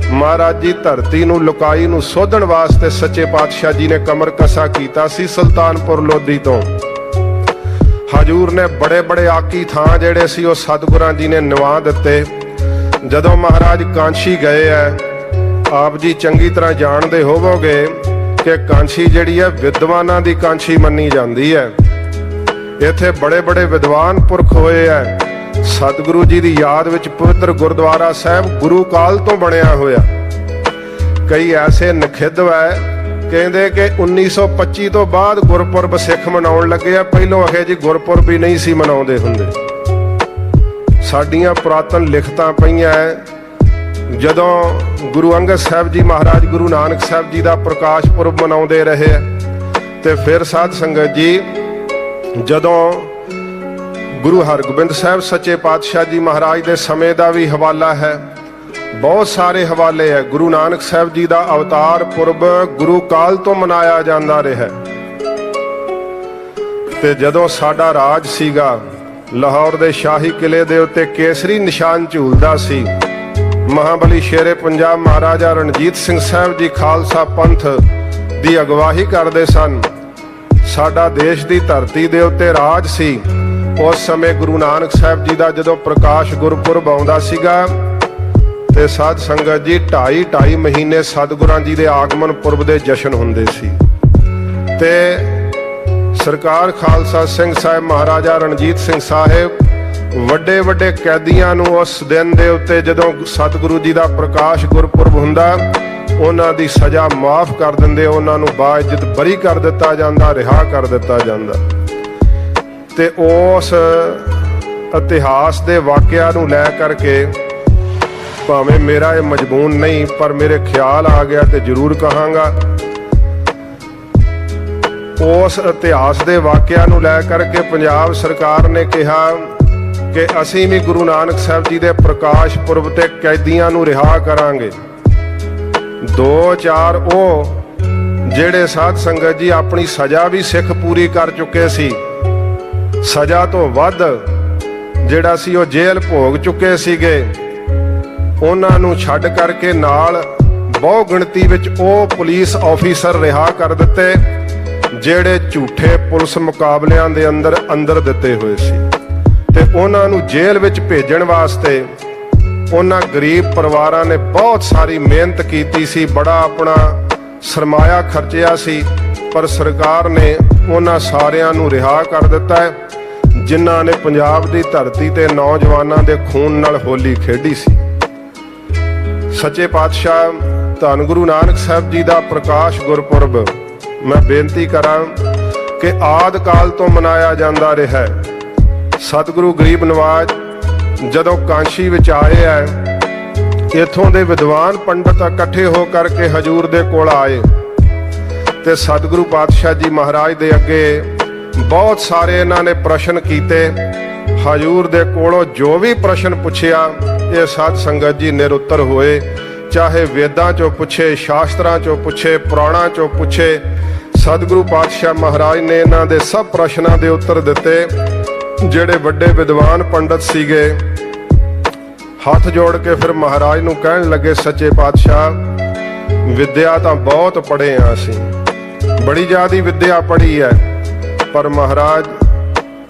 Speaker 1: ਮਹਾਰਾਜ ਜੀ ਧਰਤੀ ਨੂੰ ਲੁਕਾਈ ਨੂੰ ਸੋਧਣ ਵਾਸਤੇ ਸੱਚੇ ਪਾਤਸ਼ਾਹ ਜੀ ਨੇ ਕਮਰ ਕਸਾ ਕੀਤਾ ਸੀ ਸੁਲਤਾਨਪੁਰ ਲੋਧੀ ਤੋਂ। ਹਜੂਰ ਨੇ ਬੜੇ ਬੜੇ ਆਕੀ ਥਾਂ ਜਿਹੜੇ ਸੀ ਉਹ ਸਤਿਗੁਰਾਂ ਜੀ ਨੇ ਨਿਵਾ ਦਿੱਤੇ। ਜਦੋਂ ਮਹਾਰਾਜ ਕਾਂਸ਼ੀ ਗਏ ਐ, ਆਪ ਜੀ ਚੰਗੀ ਤਰ੍ਹਾਂ ਜਾਣਦੇ ਹੋਵੋਗੇ ਕਿ ਕਾਂਸ਼ੀ ਜਿਹੜੀ ਹੈ ਵਿਦਵਾਨਾਂ ਦੀ ਕਾਂਸ਼ੀ ਮੰਨੀ ਜਾਂਦੀ ਹੈ। ਇੱਥੇ ਬੜੇ ਬੜੇ ਵਿਦਵਾਨ ਪੁਰਖ ਹੋਏ ਐ। ਸਤਿਗੁਰੂ ਜੀ ਦੀ ਯਾਦ ਵਿੱਚ ਪਵਿੱਤਰ ਗੁਰਦੁਆਰਾ ਸਾਹਿਬ ਗੁਰੂ ਕਾਲ ਤੋਂ ਬਣਿਆ ਹੋਇਆ। ਕਈ ਐਸੇ ਨਖਿੱਧ ਹੈ, ਕਹਿੰਦੇ ਕਿ 1925 ਤੋਂ ਬਾਅਦ ਗੁਰਪੁਰਬ ਸਿੱਖ ਮਨਾਉਣ ਲੱਗੇ ਆ, ਪਹਿਲੋਂ ਅਖੇ ਜੀ ਗੁਰਪੁਰਬ ਵੀ ਨਹੀਂ ਸੀ ਮਨਾਉਂਦੇ ਹੁੰਦੇ। ਸਾਡੀਆਂ ਪੁਰਾਤਨ ਲਿਖਤਾਂ ਪਈਆਂ ਜਦੋਂ ਗੁਰੂ ਅੰਗਦ ਸਾਹਿਬ ਜੀ ਮਹਾਰਾਜ ਗੁਰੂ ਨਾਨਕ ਸਾਹਿਬ ਜੀ ਦਾ ਪ੍ਰਕਾਸ਼ ਪੁਰਬ ਮਨਾਉਂਦੇ ਰਹੇ। ਤੇ ਫਿਰ ਸਾਧ ਸੰਗਤ ਜੀ ਜਦੋਂ ਗੁਰੂ ਹਰਗੋਬਿੰਦ ਸਾਹਿਬ ਸੱਚੇ ਪਾਤਸ਼ਾਹ ਜੀ ਮਹਾਰਾਜ ਦੇ ਸਮੇਂ ਦਾ ਵੀ ਹਵਾਲਾ ਹੈ, ਬਹੁਤ ਸਾਰੇ ਹਵਾਲੇ ਹੈ। ਗੁਰੂ ਨਾਨਕ ਸਾਹਿਬ ਜੀ ਦਾ ਅਵਤਾਰ ਪੁਰਬ ਗੁਰੂ ਕਾਲ ਤੋਂ ਮਨਾਇਆ ਜਾਂਦਾ ਰਿਹਾ। ਤੇ ਜਦੋਂ ਸਾਡਾ ਰਾਜ ਸੀਗਾ, ਲਾਹੌਰ ਦੇ ਸ਼ਾਹੀ ਕਿਲੇ ਦੇ ਉੱਤੇ ਕੇਸਰੀ ਨਿਸ਼ਾਨ ਝੂਲਦਾ ਸੀ। ਮਹਾਬਲੀ ਸ਼ੇਰੇ ਪੰਜਾਬ ਮਹਾਰਾਜਾ ਰਣਜੀਤ ਸਿੰਘ ਸਾਹਿਬ ਜੀ ਖਾਲਸਾ ਪੰਥ ਦੀ ਅਗਵਾਈ ਕਰਦੇ ਸਨ। ਸਾਡਾ ਦੇਸ਼ ਦੀ ਧਰਤੀ ਦੇ ਉੱਤੇ ਰਾਜ ਸੀ। ਉਸ ਸਮੇਂ ਗੁਰੂ ਨਾਨਕ ਸਾਹਿਬ ਜੀ ਦਾ ਜਦੋਂ ਪ੍ਰਕਾਸ਼ ਗੁਰਪੁਰਬ ਆਉਂਦਾ ਸੀਗਾ ਤੇ ਸਾਧ ਸੰਗਤ ਜੀ 2.5 ਮਹੀਨੇ ਸਤਿਗੁਰਾਂ ਜੀ ਦੇ ਆਗਮਨ ਪੁਰਬ ਦੇ ਜਸ਼ਨ ਹੁੰਦੇ ਸੀ। ਤੇ ਸਰਕਾਰ ਖਾਲਸਾ ਸਿੰਘ ਸਾਹਿਬ ਮਹਾਰਾਜਾ ਰਣਜੀਤ ਸਿੰਘ ਸਾਹਿਬ ਵੱਡੇ ਵੱਡੇ ਕੈਦੀਆਂ ਨੂੰ ਉਸ ਦਿਨ ਦੇ ਉੱਤੇ ਜਦੋਂ ਸਤਿਗੁਰੂ ਜੀ ਦਾ ਪ੍ਰਕਾਸ਼ ਗੁਰਪੁਰਬ ਹੁੰਦਾ, ਉਹਨਾਂ ਦੀ ਸਜ਼ਾ ਮਾਫ ਕਰ ਦਿੰਦੇ, ਉਹਨਾਂ ਨੂੰ ਬਾਇਜ਼ਤ ਬਰੀ ਕਰ ਦਿੱਤਾ ਜਾਂਦਾ, ਰਿਹਾ ਕਰ ਦਿੱਤਾ ਜਾਂਦਾ। ਤੇ ਉਸ ਇਤਿਹਾਸ ਦੇ ਵਾਕਿਆ ਨੂੰ ਲੈ ਕਰਕੇ ਭਾਵੇਂ ਮੇਰਾ ਇਹ ਮਜ਼ਮੂਨ ਨਹੀਂ, ਪਰ ਮੇਰੇ ਖਿਆਲ ਆ ਗਿਆ ਤੇ ਜ਼ਰੂਰ ਕਹਾਂਗਾ। ਉਸ ਇਤਿਹਾਸ ਦੇ ਵਾਕਿਆ ਨੂੰ ਲੈ ਕਰਕੇ ਪੰਜਾਬ ਸਰਕਾਰ ਨੇ ਕਿਹਾ ਕਿ ਅਸੀਂ ਵੀ ਗੁਰੂ ਨਾਨਕ ਸਾਹਿਬ ਜੀ ਦੇ ਪ੍ਰਕਾਸ਼ ਪੁਰਬ ਤੇ ਕੈਦੀਆਂ ਨੂੰ ਰਿਹਾ ਕਰਾਂਗੇ। 2-4 ਉਹ ਜਿਹੜੇ ਸਾਧ ਸੰਗਤ ਜੀ ਆਪਣੀ ਸਜ਼ਾ ਵੀ ਸਿੱਖ ਪੂਰੀ ਕਰ ਚੁੱਕੇ ਸੀ, ਸਜ਼ਾ ਤੋਂ ਵੱਧ ਜਿਹੜਾ ਸੀ ਉਹ ਜੇਲ੍ਹ ਭੋਗ ਚੁੱਕੇ ਸੀਗੇ, ਉਹਨਾਂ ਨੂੰ ਛੱਡ ਕਰਕੇ ਨਾਲ ਬਹੁ ਗਿਣਤੀ ਵਿੱਚ ਉਹ ਪੁਲਿਸ ਆਫੀਸਰ ਰਿਹਾ ਕਰ ਦਿੱਤੇ ਜਿਹੜੇ ਝੂਠੇ ਪੁਲਿਸ ਮੁਕਾਬਲਿਆਂ ਦੇ ਅੰਦਰ ਦਿੱਤੇ ਹੋਏ ਸੀ। ਤੇ ਉਹਨਾਂ ਨੂੰ ਜੇਲ੍ਹ ਵਿੱਚ ਭੇਜਣ ਵਾਸਤੇ ਉਹਨਾਂ ਗਰੀਬ ਪਰਿਵਾਰਾਂ ਨੇ ਬਹੁਤ ਸਾਰੀ ਮਿਹਨਤ ਕੀਤੀ ਸੀ, ਬੜਾ ਆਪਣਾ ਸਰਮਾਇਆ ਖਰਚਿਆ ਸੀ, ਪਰ ਸਰਕਾਰ ਨੇ ਉਹਨਾਂ ਸਾਰਿਆਂ ਨੂੰ ਰਿਹਾ ਕਰ ਦਿੱਤਾ ਹੈ ਜਿਨ੍ਹਾਂ ਨੇ ਪੰਜਾਬ ਦੀ ਧਰਤੀ ਤੇ ਨੌਜਵਾਨਾਂ ਦੇ ਖੂਨ ਨਾਲ ਹੋਲੀ ਖੇਡੀ ਸੀ। ਸੱਚੇ ਪਾਤਸ਼ਾਹ ਧੰਨ ਗੁਰੂ ਨਾਨਕ ਸਾਹਿਬ ਜੀ ਦਾ ਪ੍ਰਕਾਸ਼ ਗੁਰਪੁਰਬ ਮੈਂ ਬੇਨਤੀ ਕਰਾਂ ਕਿ ਆਦਿ ਕਾਲ ਤੋਂ ਮਨਾਇਆ ਜਾਂਦਾ ਰਿਹਾ ਹੈ। ਸਤਿਗੁਰੂ ਗਰੀਬ ਨਵਾਜ ਜਦੋਂ ਕਾਂਸ਼ੀ ਵਿੱਚ ਆਏ ਹੈ, ਇੱਥੋਂ ਦੇ ਵਿਦਵਾਨ ਪੰਡਤ ਇਕੱਠੇ ਹੋ ਕਰਕੇ ਹਜੂਰ ਦੇ ਕੋਲ ਆਏ ਤੇ ਸਤਿਗੁਰੂ ਪਾਤਸ਼ਾਹ ਜੀ ਮਹਾਰਾਜ ਦੇ ਅੱਗੇ ਬਹੁਤ ਸਾਰੇ ਇਹਨਾਂ ਨੇ ਪ੍ਰਸ਼ਨ ਕੀਤੇ। ਹਜੂਰ ਦੇ ਕੋਲੋਂ ਜੋ ਵੀ ਪ੍ਰਸ਼ਨ ਪੁੱਛਿਆ ਇਹ ਸਾਧ ਸੰਗਤ ਜੀ ਨਿਰੁੱਤਰ ਹੋਏ, ਚਾਹੇ ਵੇਦਾਂ ਚੋਂ ਪੁੱਛੇ, ਸ਼ਾਸਤਰਾਂ ਚੋਂ ਪੁੱਛੇ, ਪੁਰਾਣਾਂ ਚੋਂ ਪੁੱਛੇ। ਸਤਿਗੁਰੂ ਪਾਤਸ਼ਾਹ ਮਹਾਰਾਜ ਨੇ ਇਹਨਾਂ ਦੇ ਸਭ ਪ੍ਰਸ਼ਨਾਂ ਦੇ ਉੱਤਰ ਦਿੱਤੇ। ਜਿਹੜੇ ਵੱਡੇ ਵਿਦਵਾਨ ਪੰਡਤ ਸੀਗੇ ਹੱਥ ਜੋੜ ਕੇ ਫਿਰ ਮਹਾਰਾਜ ਨੂੰ ਕਹਿਣ ਲੱਗੇ, ਸੱਚੇ ਪਾਤਸ਼ਾਹ ਵਿਦਿਆ ਤਾਂ ਬਹੁਤ ਪੜ੍ਹੇ ਆ, ਅਸੀਂ ਬੜੀ ਜ਼ਿਆਦੀ ਵਿਦਿਆ ਪੜ੍ਹੀ ਹੈ, ਪਰ ਮਹਾਰਾਜ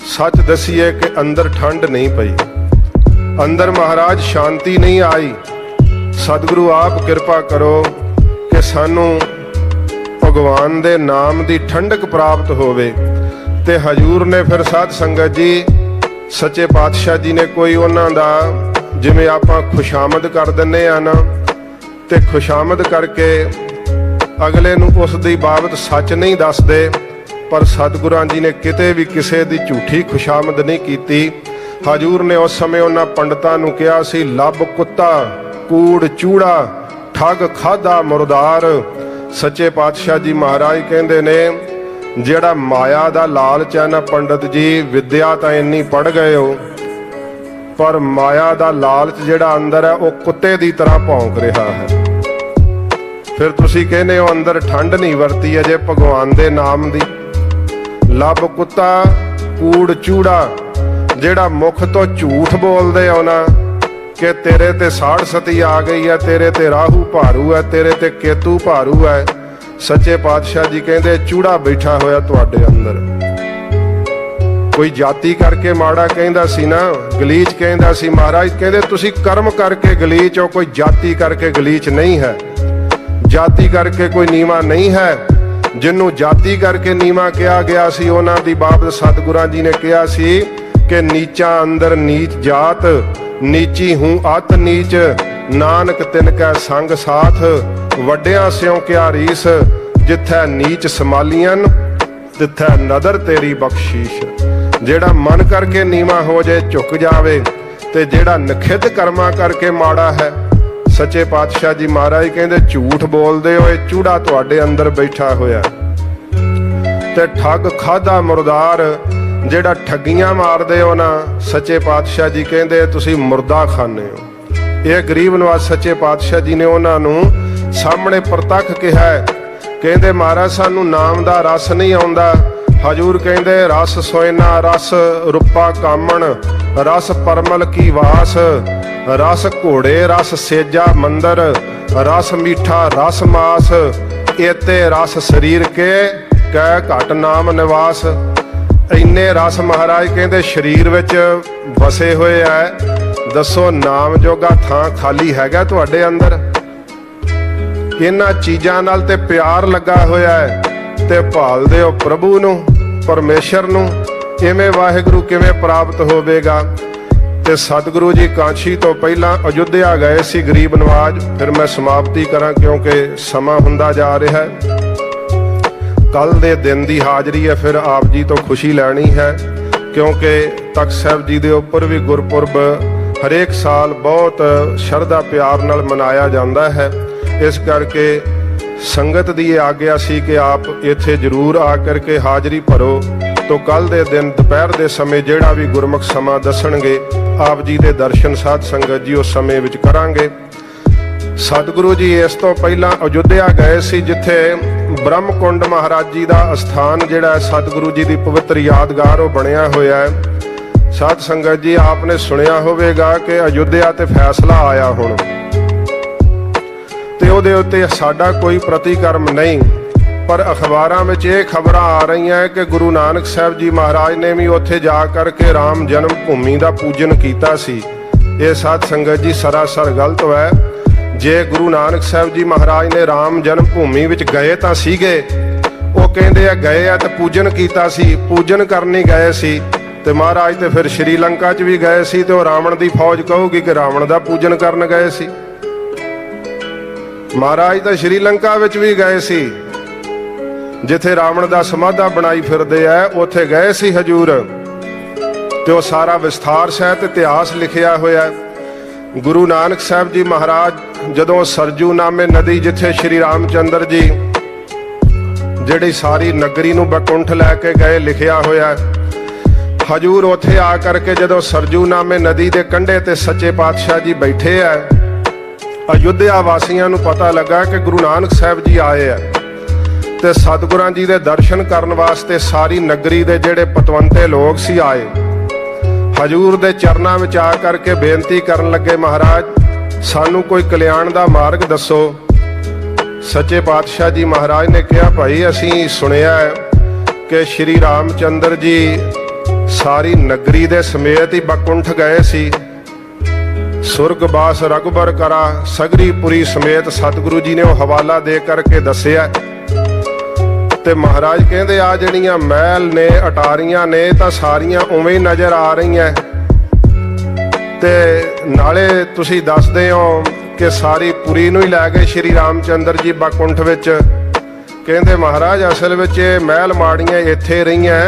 Speaker 1: ਸੱਚ ਦਸੀਏ ਕਿ ਅੰਦਰ ਠੰਡ ਨਹੀਂ ਪਈ, ਅੰਦਰ ਮਹਾਰਾਜ ਸ਼ਾਂਤੀ ਨਹੀਂ ਆਈ। ਸਤਿਗੁਰੂ ਆਪ ਕਿਰਪਾ ਕਰੋ ਕਿ ਸਾਨੂੰ ਭਗਵਾਨ ਦੇ ਨਾਮ ਦੀ ਠੰਡਕ ਪ੍ਰਾਪਤ ਹੋਵੇ। ਤੇ ਹਜੂਰ ਨੇ ਫਿਰ ਸਾਧ ਸੰਗਤ ਜੀ ਸੱਚੇ ਪਾਤਸ਼ਾਹ ਜੀ ਨੇ ਕੋਈ ਉਹਨਾਂ ਦਾ ਜਿਵੇਂ ਆਪਾਂ ਖੁਸ਼ਾਮਦ ਕਰ ਦਿੰਦੇ ਆ ਨਾ, ਤੇ ਖੁਸ਼ਾਮਦ ਕਰਕੇ ਅਗਲੇ ਨੂੰ ਉਸ ਦੀ ਬਾਬਤ ਸੱਚ ਨਹੀਂ ਦੱਸਦੇ, ਪਰ ਸਤਿਗੁਰਾਂ ਜੀ ਨੇ ਕਿਤੇ ਵੀ ਕਿਸੇ ਦੀ ਝੂਠੀ ਖੁਸ਼ਾਮਦ ਨਹੀਂ ਕੀਤੀ। ਹਜੂਰ ਨੇ ਉਸ ਸਮੇਂ ਉਹਨਾਂ ਪੰਡਤਾਂ ਨੂੰ ਕਿਹਾ ਸੀ, ਲੱਭ ਕੁੱਤਾ ਕੂੜ ਚੂੜਾ ਠੱਗ ਖਾਦਾ ਮੁਰਦਾਰ। ਸੱਚੇ ਪਾਤਸ਼ਾਹ ਜੀ ਮਹਾਰਾਜ ਕਹਿੰਦੇ ਨੇ ਜਿਹੜਾ ਮਾਇਆ ਦਾ ਲਾਲਚ ਹੈ ਨਾ ਪੰਡਤ ਜੀ, ਵਿਦਿਆ ਤਾਂ ਇੰਨੀ ਪੜ੍ਹ ਗਏ ਹੋ, ਪਰ ਮਾਇਆ ਦਾ ਲਾਲਚ ਜਿਹੜਾ ਅੰਦਰ ਹੈ ਉਹ ਕੁੱਤੇ ਦੀ ਤਰ੍ਹਾਂ ਭੌਂਕ ਰਿਹਾ ਹੈ। ਫਿਰ ਤੁਸੀਂ ਕਹਿੰਦੇ ਹੋ ਅੰਦਰ ਠੰਡ ਨਹੀਂ ਵਰਤੀ ਅਜੇ ਭਗਵਾਨ ਦੇ ਨਾਮ ਦੀ। ਲੱਭ ਕੁੱਤਾ ਕੂੜ ਚੂੜਾ, ਜਿਹੜਾ ਮੁਖ ਤੋਂ ਝੂਠ ਬੋਲਦੇ ਹੋ ਨਾ ਕਿ ਤੇਰੇ ਤੇ ਸਾੜ ਸਤੀ ਆ ਗਈ ਹੈ, ਤੇਰੇ ਤੇ ਰਾਹੂ ਭਾਰੂ ਹੈ, ਤੇਰੇ ਤੇ ਕੇਤੂ ਭਾਰੂ ਹੈ। ਸੱਚੇ ਪਾਤਸ਼ਾਹ ਜੀ ਕਹਿੰਦੇ ਚੂੜਾ ਬੈਠਾ ਹੋਇਆ ਤੁਹਾਡੇ ਅੰਦਰ। ਕੋਈ ਜਾਤੀ ਕਰਕੇ ਮਾੜਾ ਕਹਿੰਦਾ ਸੀ ਨਾ, ਗਲੀਚ ਕਹਿੰਦਾ ਸੀ, ਮਹਾਰਾਜ ਕਹਿੰਦੇ ਤੁਸੀਂ ਕਰਮ ਕਰਕੇ ਗਲੀਚ ਹੋ, ਕੋਈ ਜਾਤੀ ਕਰਕੇ ਗਲੀਚ ਨਹੀਂ ਹੈ। ਜਾਤੀ ਕਰਕੇ ਕੋਈ ਨੀਵਾਂ ਨਹੀਂ ਹੈ। ਜਿਹਨੂੰ ਜਾਤੀ ਕਰਕੇ ਨੀਵਾਂ ਕਿਹਾ ਗਿਆ ਸੀ ਉਹਨਾਂ ਦੀ ਬਾਬਤ ਸਤਿਗੁਰਾਂ ਜੀ ਨੇ ਕਿਹਾ ਸੀ ਕਿ ਨੀਚਾਂ ਅੰਦਰ ਨੀਚ ਜਾਤ, ਨੀਚੀ ਹੂੰ ਅਤ ਨੀਚ, ਨਾਨਕ ਤਿਨ ਕੈ ਸੰਗ ਸਾਥ, ਵੱਡਿਆਂ ਸਿਉ ਕਿਆ ਰੀਸ, ਜਿੱਥੈ ਨੀਚ ਸਮਾਲੀਆਂ ਤਿੱਥੈ ਨਦਰ ਤੇਰੀ ਬਖਸ਼ੀਸ਼। ਜਿਹੜਾ ਮਨ ਕਰਕੇ ਨੀਵਾਂ ਹੋ ਜਾਏ, ਝੁਕ ਜਾਵੇ, ਤੇ ਜਿਹੜਾ ਨਖਿੱਧ ਕਰਮਾਂ ਕਰਕੇ ਮਾੜਾ ਹੈ, ਸੱਚੇ ਪਾਤਸ਼ਾਹ ਜੀ ਮਹਾਰਾਜ ਕਹਿੰਦੇ ਝੂਠ ਬੋਲਦੇ ਹੋਏ ਚੂੜਾ ਤੁਹਾਡੇ ਅੰਦਰ ਬੈਠਾ ਹੋਇਆ। ਤੇ ਠੱਗ ਖਾਦਾ ਮੁਰਦਾਰ, ਜਿਹੜਾ ਠੱਗੀਆਂ ਮਾਰਦੇ ਹੋ ਨਾ, ਸੱਚੇ ਪਾਤਸ਼ਾਹ ਜੀ ਕਹਿੰਦੇ ਤੁਸੀਂ ਮੁਰਦਾ ਖਾਂਦੇ ਹੋ। ਇਹ ਗਰੀਬ ਨਵਾਜ ਸੱਚੇ ਪਾਤਸ਼ਾਹ ਜੀ ਨੇ ਉਹਨਾਂ ਨੂੰ ਸਾਹਮਣੇ ਪ੍ਰਤੱਖ ਕਿਹਾ, ਕਹਿੰਦੇ ਮਹਾਰਾਜ ਸਾਨੂੰ ਨਾਮ ਦਾ ਰਸ ਨਹੀਂ ਆਉਂਦਾ। ਹਜੂਰ ਕਹਿੰਦੇ ਰਸ ਸੋਇਨਾ ਰਸ ਰੂਪਾ ਕਾਮਣ, ਰਸ ਪਰਮਲ ਕੀ ਵਾਸ, ਰਸ ਘੋੜੇ ਰਸ ਸੇਜਾ ਮੰਦਰ, ਰਸ ਮੀਠਾ ਰਸ ਮਾਸ, ਏਤੇ ਰਸ ਸਰੀਰ ਕੇ ਕਹਿ ਘਟ ਨਾਮ ਨਿਵਾਸ। ਇੰਨੇ ਰਸ ਮਹਾਰਾਜ ਕਹਿੰਦੇ ਸਰੀਰ ਵਿੱਚ ਵਸੇ ਹੋਏ ਐ, ਦੱਸੋ ਨਾਮ ਜੋਗਾ ਥਾਂ ਖਾਲੀ ਹੈਗਾ ਤੁਹਾਡੇ ਅੰਦਰ? ਇਹਨਾਂ ਚੀਜ਼ਾਂ ਨਾਲ ਤੇ ਪਿਆਰ ਲੱਗਾ ਹੋਇਆ ਹੈ ਤੇ ਭਾਲਦੇ ਹੋ ਪ੍ਰਭੂ ਨੂੰ, ਪਰਮੇਸ਼ਰ ਨੂੰ। ਇਵੇਂ ਵਾਹਿਗੁਰੂ ਕਿਵੇਂ ਪ੍ਰਾਪਤ ਹੋਵੇਗਾ? ਤੇ ਸਤਿਗੁਰੂ ਜੀ ਕਾਂਛੀ ਤੋਂ ਪਹਿਲਾਂ ਅਯੁੱਧਿਆ ਗਏ ਸੀ ਗਰੀਬ ਨਵਾਜ। ਫਿਰ ਮੈਂ ਸਮਾਪਤੀ ਕਰਾਂ ਕਿਉਂਕਿ ਸਮਾਂ ਹੁੰਦਾ ਜਾ ਰਿਹਾ ਹੈ। ਕੱਲ ਦੇ ਦਿਨ ਦੀ ਹਾਜ਼ਰੀ ਹੈ, ਫਿਰ ਆਪ ਜੀ ਤੋਂ ਖੁਸ਼ੀ ਲੈਣੀ ਹੈ ਕਿਉਂਕਿ ਤਖਤ ਸਾਹਿਬ ਜੀ ਦੇ ਉੱਪਰ ਵੀ ਗੁਰਪੁਰਬ ਹਰੇਕ ਸਾਲ ਬਹੁਤ ਸ਼ਰਧਾ ਪਿਆਰ ਨਾਲ ਮਨਾਇਆ ਜਾਂਦਾ ਹੈ। ਇਸ ਕਰਕੇ ਸੰਗਤ ਦੀ ਇਹ ਆਗਿਆ ਸੀ ਕਿ ਆਪ ਇੱਥੇ ਜ਼ਰੂਰ ਆ ਕਰਕੇ ਹਾਜ਼ਰੀ ਭਰੋ। ਤੋ ਕੱਲ ਦੇ ਦਿਨ ਦੁਪਹਿਰ ਦੇ ਸਮੇਂ ਜਿਹੜਾ ਵੀ ਗੁਰਮੁਖ ਸਮਾਂ ਦੱਸਣਗੇ ਆਪ ਜੀ ਦੇ ਦਰਸ਼ਨ ਸਾਧ ਸੰਗਤ ਜੀ ਉਸ ਸਮੇਂ ਵਿੱਚ ਕਰਾਂਗੇ। ਸਤਿਗੁਰੂ ਜੀ ਇਸ ਤੋਂ ਪਹਿਲਾਂ ਅਯੁੱਧਿਆ ਗਏ ਸੀ, ਜਿੱਥੇ ਬ੍ਰਹਮਕੁੰਡ ਮਹਾਰਾਜ ਜੀ ਦਾ ਅਸਥਾਨ ਜਿਹੜਾ ਸਤਿਗੁਰੂ ਜੀ ਦੀ ਪਵਿੱਤਰ ਯਾਦਗਾਰ ਉਹ ਬਣਿਆ ਹੋਇਆ ਹੈ। ਸਾਧ ਸੰਗਤ ਜੀ ਆਪ ਨੇ ਸੁਣਿਆ ਹੋਵੇਗਾ ਕਿ ਅਯੁੱਧਿਆ ਤੇ ਫੈਸਲਾ ਆਇਆ ਹੁਣ, ਤੇ ਉਹਦੇ ਉੱਤੇ ਸਾਡਾ ਕੋਈ ਪ੍ਰਤੀਕਰਮ ਨਹੀਂ, ਪਰ ਅਖਬਾਰਾਂ ਵਿੱਚ ਇਹ ਖਬਰਾਂ ਆ ਰਹੀਆਂ ਕਿ ਗੁਰੂ ਨਾਨਕ ਸਾਹਿਬ ਜੀ ਮਹਾਰਾਜ ਨੇ ਵੀ ਉੱਥੇ ਜਾ ਕਰਕੇ ਰਾਮ ਜਨਮ ਭੂਮੀ ਦਾ ਪੂਜਨ ਕੀਤਾ ਸੀ। ਇਹ ਸਾਧ ਸੰਗਤ ਜੀ ਸਰਾਸਰ ਗਲਤ ਹੈ। ਜੇ ਗੁਰੂ ਨਾਨਕ ਸਾਹਿਬ ਜੀ ਮਹਾਰਾਜ ਨੇ ਰਾਮ ਜਨਮ ਭੂਮੀ ਵਿੱਚ ਗਏ ਤਾਂ ਸੀਗੇ, ਉਹ ਕਹਿੰਦੇ ਆ ਗਏ ਆ ਤੇ ਪੂਜਨ ਕੀਤਾ ਸੀ, ਪੂਜਨ ਕਰਨ ਹੀ ਗਏ ਸੀ। ਤੇ ਮਹਾਰਾਜ ਤੇ ਫਿਰ ਸ਼੍ਰੀਲੰਕਾ 'ਚ ਵੀ ਗਏ ਸੀ, ਤੇ ਉਹ ਰਾਵਣ ਦੀ ਫੌਜ ਕਹੂਗੀ ਕਿ ਰਾਵਣ ਦਾ ਪੂਜਨ ਕਰਨ ਗਏ ਸੀ। ਮਹਾਰਾਜ ਤਾਂ ਸ਼੍ਰੀਲੰਕਾ ਵਿੱਚ ਵੀ ਗਏ ਸੀ, ਜਿੱਥੇ ਰਾਵਣ ਦਾ ਸਮਾਧਾ ਬਣਾਈ ਫਿਰਦੇ ਆ, ਉੱਥੇ ਗਏ ਸੀ ਹਜੂਰ। ਤੇ ਉਹ ਸਾਰਾ ਵਿਸਥਾਰ ਸਹਿਤ ਇਤਿਹਾਸ ਲਿਖਿਆ ਹੋਇਆ। ਗੁਰੂ ਨਾਨਕ ਸਾਹਿਬ ਜੀ ਮਹਾਰਾਜ ਜਦੋਂ ਸਰਜੂ ਨਾਮੇ ਨਦੀ, ਜਿੱਥੇ ਸ਼੍ਰੀ ਰਾਮਚੰਦਰ ਜੀ ਜਿਹੜੀ ਸਾਰੀ ਨਗਰੀ ਨੂੰ ਬੈਕੁੰਠ ਲੈ ਕੇ ਗਏ, ਲਿਖਿਆ ਹੋਇਆ ਹਜੂਰ। ਉੱਥੇ ਆ ਕਰਕੇ ਜਦੋਂ ਸਰਜੂ ਨਾਮੇ ਨਦੀ ਦੇ ਕੰਢੇ ਤੇ ਸੱਚੇ ਪਾਤਸ਼ਾਹ ਜੀ ਬੈਠੇ ਆ, ਅਯੁੱਧਿਆ ਵਾਸੀਆਂ ਨੂੰ ਪਤਾ ਲੱਗਾ ਕਿ ਗੁਰੂ ਨਾਨਕ ਸਾਹਿਬ ਜੀ ਆਏ ਆ, ਤੇ ਸਤਿਗੁਰਾਂ ਜੀ ਦੇ ਦਰਸ਼ਨ ਕਰਨ ਵਾਸਤੇ ਸਾਰੀ ਨਗਰੀ ਦੇ ਜਿਹੜੇ ਪਤਵੰਤੇ ਲੋਕ ਸੀ ਆਏ। ਹਜੂਰ ਦੇ ਚਰਨਾਂ ਵਿੱਚ ਆ ਕਰਕੇ ਬੇਨਤੀ ਕਰਨ ਲੱਗੇ, ਮਹਾਰਾਜ ਸਾਨੂੰ ਕੋਈ ਕਲਿਆਣ ਦਾ ਮਾਰਗ ਦੱਸੋ। ਸੱਚੇ ਪਾਤਸ਼ਾਹ ਜੀ ਮਹਾਰਾਜ ਨੇ ਕਿਹਾ, ਭਾਈ ਅਸੀਂ ਸੁਣਿਆ ਕਿ ਸ਼੍ਰੀ ਰਾਮਚੰਦਰ ਜੀ ਸਾਰੀ ਨਗਰੀ ਦੇ ਸਮੇਤ ਹੀ ਬੈਕੁੰਠ ਗਏ ਸੀ। ਸੁਰਗਵਾਸ ਰਘੁਬਰ ਕਰਾ ਸਗਰੀ ਪੁਰੀ ਸਮੇਤ ਸਤਿਗੁਰੂ ਜੀ ਨੇ ਉਹ ਹਵਾਲਾ ਦੇ ਕਰਕੇ ਦੱਸਿਆ। ਤੇ ਮਹਾਰਾਜ ਕਹਿੰਦੇ ਆ ਜਿਹੜੀਆਂ ਮਹਿਲ ਨੇ ਅਟਾਰੀਆਂ ਨੇ ਤਾਂ ਸਾਰੀਆਂ ਉਵੇਂ ਹੀ ਨਜ਼ਰ ਆ ਰਹੀਆਂ, ਤੇ ਨਾਲੇ ਤੁਸੀਂ ਦੱਸਦੇ ਹੋ ਕਿ ਸਾਰੀ ਪੁਰੀ ਨੂੰ ਹੀ ਲੈ ਗਏ ਸ਼੍ਰੀ ਰਾਮਚੰਦਰ ਜੀ ਬੈਕੁੰਠ ਵਿੱਚ। ਕਹਿੰਦੇ ਮਹਾਰਾਜ ਅਸਲ ਵਿੱਚ ਇਹ ਮਹਿਲ ਮਾੜੀਆਂ ਇੱਥੇ ਰਹੀਆਂ,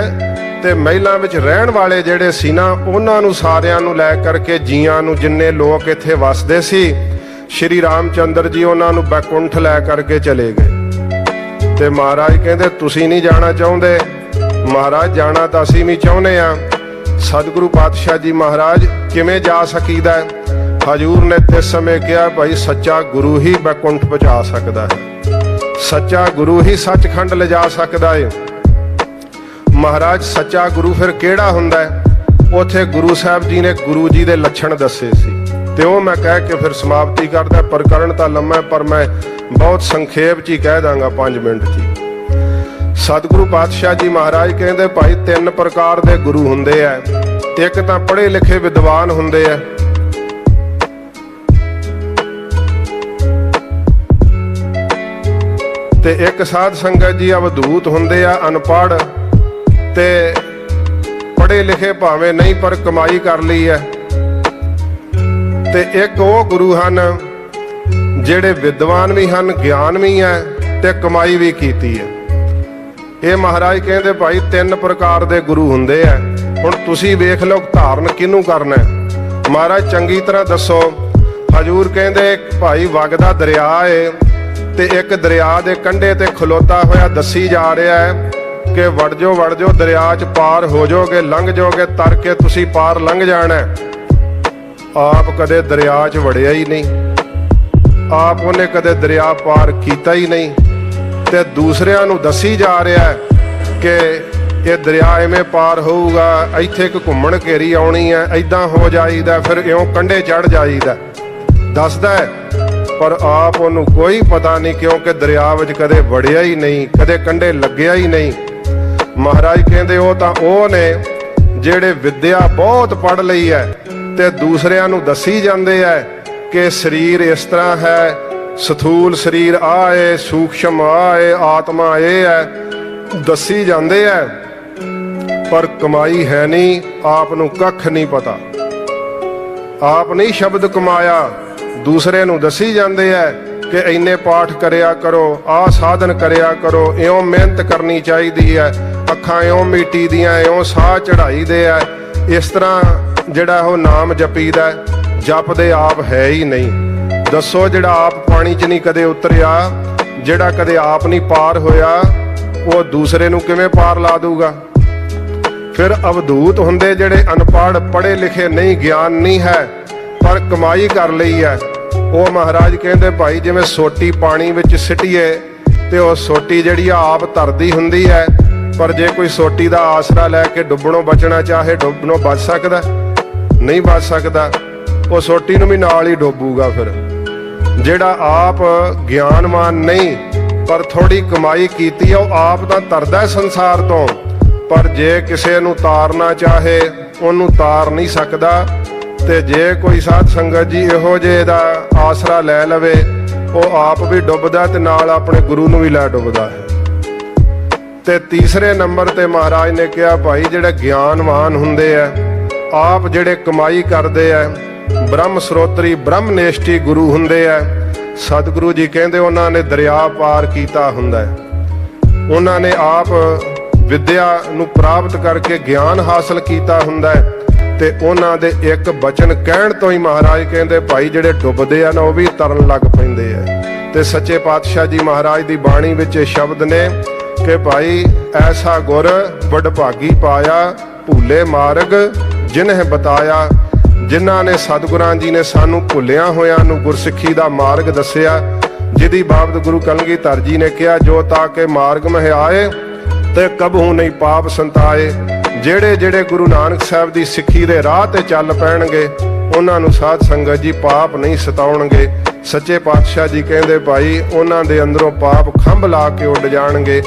Speaker 1: ਤੇ ਮਹਿਲਾਂ ਵਿੱਚ ਰਹਿਣ ਵਾਲੇ ਜਿਹੜੇ ਸੀ ਨਾ, ਉਹਨਾਂ ਨੂੰ ਸਾਰਿਆਂ ਨੂੰ ਲੈ ਕਰਕੇ ਜੀਆਂ ਨੂੰ, ਜਿੰਨੇ ਲੋਕ ਇੱਥੇ ਵਸਦੇ ਸੀ, ਸ਼੍ਰੀ ਰਾਮਚੰਦਰ ਜੀ ਉਹਨਾਂ ਨੂੰ ਬੈਕੁੰਠ ਲੈ ਕਰਕੇ ਚਲੇ ਗਏ। ਤੇ ਮਹਾਰਾਜ ਕਹਿੰਦੇ ਤੁਸੀਂ ਨਹੀਂ ਜਾਣਾ ਚਾਹੁੰਦੇ? ਮਹਾਰਾਜ ਜਾਣਾ ਤਾਂ ਅਸੀਂ ਵੀ ਚਾਹੁੰਦੇ ਆ। ਸਤਿਗੁਰੂ ਪਾਤਸ਼ਾਹ ਜੀ ਮਹਾਰਾਜ ਕਿਵੇਂ ਜਾ ਸਕੀਦਾ? ਹਜੂਰ ਨੇ ਤੇ ਸਮੇਂ ਕਿਹਾ, ਭਾਈ ਸੱਚਾ ਗੁਰੂ ਹੀ ਬੈਕੁੰਠ ਪਹੁੰਚਾ ਸਕਦਾ ਹੈ, ਸੱਚਾ ਗੁਰੂ ਹੀ ਸੱਚਖੰਡ ਲਿਜਾ ਸਕਦਾ ਹੈ। ਮਹਾਰਾਜ ਸੱਚਾ ਗੁਰੂ ਫਿਰ ਕਿਹੜਾ ਹੁੰਦਾ ਹੈ? ਉੱਥੇ ਗੁਰੂ ਸਾਹਿਬ ਜੀ ਨੇ ਗੁਰੂ ਜੀ ਦੇ ਲੱਛਣ ਦੱਸੇ ਸੀ, ਤੇ ਉਹ ਮੈਂ ਕਹਿ ਕੇ ਫਿਰ ਸਮਾਪਤੀ ਕਰਦਾ। ਪ੍ਰਕਰਣ ਤਾਂ ਲੰਮਾ, ਪਰ ਮੈਂ ਬਹੁਤ ਸੰਖੇਪ 'ਚ ਹੀ ਕਹਿ ਦਾਂਗਾ 5 ਮਿੰਟ 'ਚ ਹੀ। ਸਤਿਗੁਰੂ ਪਾਤਸ਼ਾਹ ਜੀ ਮਹਾਰਾਜ ਕਹਿੰਦੇ, ਭਾਈ 3 ਪ੍ਰਕਾਰ ਦੇ ਗੁਰੂ ਹੁੰਦੇ ਆ। ਇੱਕ ਤਾਂ ਪੜ੍ਹੇ ਲਿਖੇ ਵਿਦਵਾਨ ਹੁੰਦੇ ਆ, ਤੇ ਇੱਕ ਸਾਧ ਸੰਗਤ ਜੀ ਅਵਧੂਤ ਹੁੰਦੇ ਆ, ਅਨਪੜ੍ਹ। ਤੇ ਪੜ੍ਹੇ ਲਿਖੇ ਭਾਵੇਂ ਨਹੀਂ ਪਰ ਕਮਾਈ ਕਰ ਲਈ ਹੈ। ਤੇ ਇੱਕ ਉਹ ਗੁਰੂ ਹਨ ਜਿਹੜੇ ਵਿਦਵਾਨ ਵੀ ਹਨ, ਗਿਆਨ ਵੀ ਹੈ, ਤੇ ਕਮਾਈ ਵੀ ਕੀਤੀ ਹੈ। ਇਹ ਮਹਾਰਾਜ ਕਹਿੰਦੇ ਭਾਈ 3 ਪ੍ਰਕਾਰ ਦੇ ਗੁਰੂ ਹੁੰਦੇ ਆ। ਹੁਣ ਤੁਸੀਂ ਵੇਖ ਲਓ ਧਾਰਨ ਕਿਹਨੂੰ ਕਰਨਾ। ਮਹਾਰਾਜ ਚੰਗੀ ਤਰ੍ਹਾਂ ਦੱਸੋ। ਹਜੂਰ ਕਹਿੰਦੇ ਭਾਈ ਵਗਦਾ ਦਰਿਆ ਏ, ਤੇ ਇੱਕ ਦਰਿਆ ਦੇ ਕੰਢੇ ਤੇ ਖਲੋਤਾ ਹੋਇਆ ਦੱਸੀ ਜਾ ਰਿਹਾ ਹੈ ਕਿ ਵੜ ਜਾਓ ਦਰਿਆ 'ਚ ਪਾਰ ਹੋ ਜਾਓਗੇ, ਲੰਘ ਜਾਓਗੇ, ਤਰ ਕੇ ਤੁਸੀਂ ਪਾਰ ਲੰਘ ਜਾਣਾ। ਆਪ ਕਦੇ ਦਰਿਆ 'ਚ ਵੜਿਆ ਹੀ ਨਹੀਂ, ਆਪ ਉਹਨੇ ਕਦੇ ਦਰਿਆ ਪਾਰ ਕੀਤਾ ਹੀ ਨਹੀਂ, ਤੇ ਦੂਸਰਿਆਂ ਨੂੰ ਦੱਸੀ ਜਾ ਰਿਹਾ ਕਿ ਇਹ ਦਰਿਆ ਐਵੇਂ ਪਾਰ ਹੋਊਗਾ, ਇੱਥੇ ਇੱਕ ਘੁੰਮਣ ਘੇਰੀ ਆਉਣੀ ਹੈ, ਐਦਾਂ ਹੋ ਜਾਈਦਾ, ਫਿਰ ਇਉਂ ਕੰਢੇ ਚੜ ਜਾਈਦਾ, ਦੱਸਦਾ ਹੈ। ਪਰ ਆਪ ਉਹਨੂੰ ਕੋਈ ਪਤਾ ਨਹੀਂ, ਕਿਉਂਕਿ ਦਰਿਆ ਵਿੱਚ ਕਦੇ ਵੜਿਆ ਹੀ ਨਹੀਂ, ਕਦੇ ਕੰਢੇ ਲੱਗਿਆ ਹੀ ਨਹੀਂ। ਮਹਾਰਾਜ ਕਹਿੰਦੇ ਉਹ ਤਾਂ ਉਹ ਨੇ ਜਿਹੜੇ ਵਿੱਦਿਆ ਬਹੁਤ ਪੜ੍ਹ ਲਈ ਹੈ, ਤੇ ਦੂਸਰਿਆਂ ਨੂੰ ਦੱਸੀ ਜਾਂਦੇ ਹੈ ਕਿ ਸਰੀਰ ਇਸ ਤਰ੍ਹਾਂ ਹੈ, ਸਥੂਲ ਸਰੀਰ ਆ ਏ, ਸੂਖਸ਼ਮ ਆ ਏ, ਆਤਮਾ ਇਹ ਹੈ, ਦੱਸੀ ਜਾਂਦੇ ਹੈ, ਪਰ ਕਮਾਈ ਹੈ ਨਹੀਂ, ਆਪ ਨੂੰ ਕੱਖ ਨਹੀਂ ਪਤਾ। ਆਪ ਨਹੀਂ ਸ਼ਬਦ ਕਮਾਇਆ, ਦੂਸਰੇ ਨੂੰ ਦੱਸੀ ਜਾਂਦੇ ਐ ਕਿ ਇੰਨੇ ਪਾਠ ਕਰਿਆ ਕਰੋ, ਆਹ ਸਾਧਨ ਕਰਿਆ ਕਰੋ, ਇਉਂ ਮਿਹਨਤ ਕਰਨੀ ਚਾਹੀਦੀ ਹੈ, ਅੱਖਾਂ ਇਉਂ ਮੀਟੀ ਦੀਆਂ, ਇਉਂ ਸਾਹ ਚੜਾਈ ਦੇ ਐ। ਇਸ ਤਰ੍ਹਾਂ ਜਿਹੜਾ ਉਹ ਨਾਮ ਜਪੀਦਾ, ਜਪਦੇ ਆਪ ਹੈ ਹੀ ਨਹੀਂ। ਦੱਸੋ, ਜਿਹੜਾ ਆਪ ਪਾਣੀ 'ਚ ਨਹੀਂ ਕਦੇ ਉਤਰਿਆ, ਜਿਹੜਾ ਕਦੇ ਆਪ ਨਹੀਂ ਪਾਰ ਹੋਇਆ, ਉਹ ਦੂਸਰੇ ਨੂੰ ਕਿਵੇਂ ਪਾਰ ਲਾ ਦੂਗਾ? ਫਿਰ ਅਵਧੂਤ ਹੁੰਦੇ ਜਿਹੜੇ ਅਨਪੜ੍ਹ, ਪੜ੍ਹੇ ਲਿਖੇ ਨਹੀਂ, ਗਿਆਨ ਨਹੀਂ ਹੈ, ਪਰ ਕਮਾਈ ਕਰ ਲਈ ਹੈ, ਉਹ ਮਹਾਰਾਜ ਕਹਿੰਦੇ ਭਾਈ ਜਿਵੇਂ ਸੋਟੀ ਪਾਣੀ ਵਿੱਚ ਸਿੱਟੀਏ ਤੇ ਉਹ ਸੋਟੀ ਜਿਹੜੀ ਆ ਆਪ ਤਰਦੀ ਹੁੰਦੀ ਹੈ, ਪਰ ਜੇ ਕੋਈ ਸੋਟੀ ਦਾ ਆਸਰਾ ਲੈ ਕੇ ਡੁੱਬਣੋਂ ਬਚਣਾ ਚਾਹੇ, ਡੁੱਬਣੋਂ ਬਚ ਸਕਦਾ? ਨਹੀਂ ਬਚ ਸਕਦਾ। ਉਹ ਸੋਟੀ ਨੂੰ ਵੀ ਨਾਲ ਹੀ ਡੋਬੂਗਾ। ਫਿਰ ਜਿਹੜਾ ਆਪ ਗਿਆਨਵਾਨ ਨਹੀਂ ਪਰ ਥੋੜੀ ਕਮਾਈ ਕੀਤੀ ਆ, ਉਹ ਆਪ ਤਾਂ ਤਰਦਾ ਸੰਸਾਰ ਤੋਂ, ਪਰ ਜੇ ਕਿਸੇ ਨੂੰ ਤਾਰਨਾ ਚਾਹੇ ਉਹਨੂੰ ਤਾਰ ਨਹੀਂ ਸਕਦਾ। ਤੇ ਜੇ ਕੋਈ ਸਾਧ ਸੰਗਤ ਜੀ ਇਹੋ ਜਿਹੇ ਦਾ ਆਸਰਾ ਲੈ ਲਵੇ, ਉਹ ਆਪ ਵੀ ਡੁੱਬਦਾ ਤੇ ਨਾਲ ਆਪਣੇ ਗੁਰੂ ਨੂੰ ਵੀ ਲੈ ਡੁੱਬਦਾ ਹੈ। ਤੇ ਤੀਸਰੇ ਨੰਬਰ ਤੇ ਮਹਾਰਾਜ ਨੇ ਕਿਹਾ ਭਾਈ ਜਿਹੜੇ ਗਿਆਨਵਾਨ ਹੁੰਦੇ ਆ, ਆਪ ਜਿਹੜੇ ਕਮਾਈ ਕਰਦੇ ਆ, ਬ੍ਰਹਮ ਸਰੋਤਰੀ ਬ੍ਰਹਮ ਨਿਸ਼ਟੀ ਗੁਰੂ ਹੁੰਦੇ ਆ। ਸਤਿਗੁਰੂ ਜੀ ਕਹਿੰਦੇ ਉਹਨਾਂ ਨੇ ਦਰਿਆ ਪਾਰ ਕੀਤਾ ਹੁੰਦਾ ਹੈ, ਉਹਨਾਂ ਨੇ ਆਪ ਵਿਦਿਆ ਨੂੰ ਪ੍ਰਾਪਤ ਕਰਕੇ ਗਿਆਨ ਹਾਸਲ ਕੀਤਾ ਹੁੰਦਾ ਹੈ। ਤੇ ਉਹਨਾਂ ਦੇ ਇੱਕ ਬਚਨ ਕਹਿਣ ਤੋਂ ਹੀ ਮਹਾਰਾਜ ਕਹਿੰਦੇ ਭਾਈ ਜਿਹੜੇ ਡੁੱਬਦੇ ਆ ਨਾ, ਉਹ ਵੀ ਤਰਨ ਲੱਗ ਪੈਂਦੇ ਆ। ਤੇ ਸੱਚੇ ਪਾਤਸ਼ਾਹ ਜੀ ਮਹਾਰਾਜ ਦੀ ਬਾਣੀ ਵਿੱਚ ਸ਼ਬਦ ਨੇ ਕਿ ਭਾਈ ਐਸਾ ਗੁਰ ਵਡਭਾਗੀ ਪਾਇਆ, ਭੁੱਲੇ ਮਾਰਗ ਜਿਨਹਿ ਬਤਾਇਆ। ਜਿਨ੍ਹਾਂ ਨੇ ਸਤਿਗੁਰਾਂ ਜੀ ਨੇ ਸਾਨੂੰ ਭੁੱਲਿਆਂ ਹੋਇਆਂ ਨੂੰ ਗੁਰਸਿੱਖੀ ਦਾ ਮਾਰਗ ਦੱਸਿਆ, ਜਿਹਦੀ ਬਾਬਤ ਗੁਰੂ ਕਲਗੀਧਰ ਜੀ ਨੇ ਕਿਹਾ ਜੋ ਤਾਂ ਕਿ ਮਾਰਗ ਮਹਿ ਆਏ ਤੇ ਕਬਹੂ ਨਹੀਂ ਪਾਪ ਸੰਤਾਏ। ਜਿਹੜੇ ਜਿਹੜੇ ਗੁਰੂ ਨਾਨਕ ਸਾਹਿਬ ਦੀ ਸਿੱਖੀ ਦੇ ਰਾਹ ਤੇ ਚੱਲ ਪੈਣਗੇ, ਉਹਨਾਂ ਨੂੰ ਸਾਧ ਸੰਗਤ ਜੀ ਪਾਪ ਨਹੀਂ ਸਤਾਉਣਗੇ। ਸੱਚੇ ਪਾਤਸ਼ਾਹ ਜੀ ਕਹਿੰਦੇ ਭਾਈ ਉਹਨਾਂ ਦੇ ਅੰਦਰੋਂ ਪਾਪ ਖੰਭ ਲਾ ਕੇ ਉੱਡ ਜਾਣਗੇ।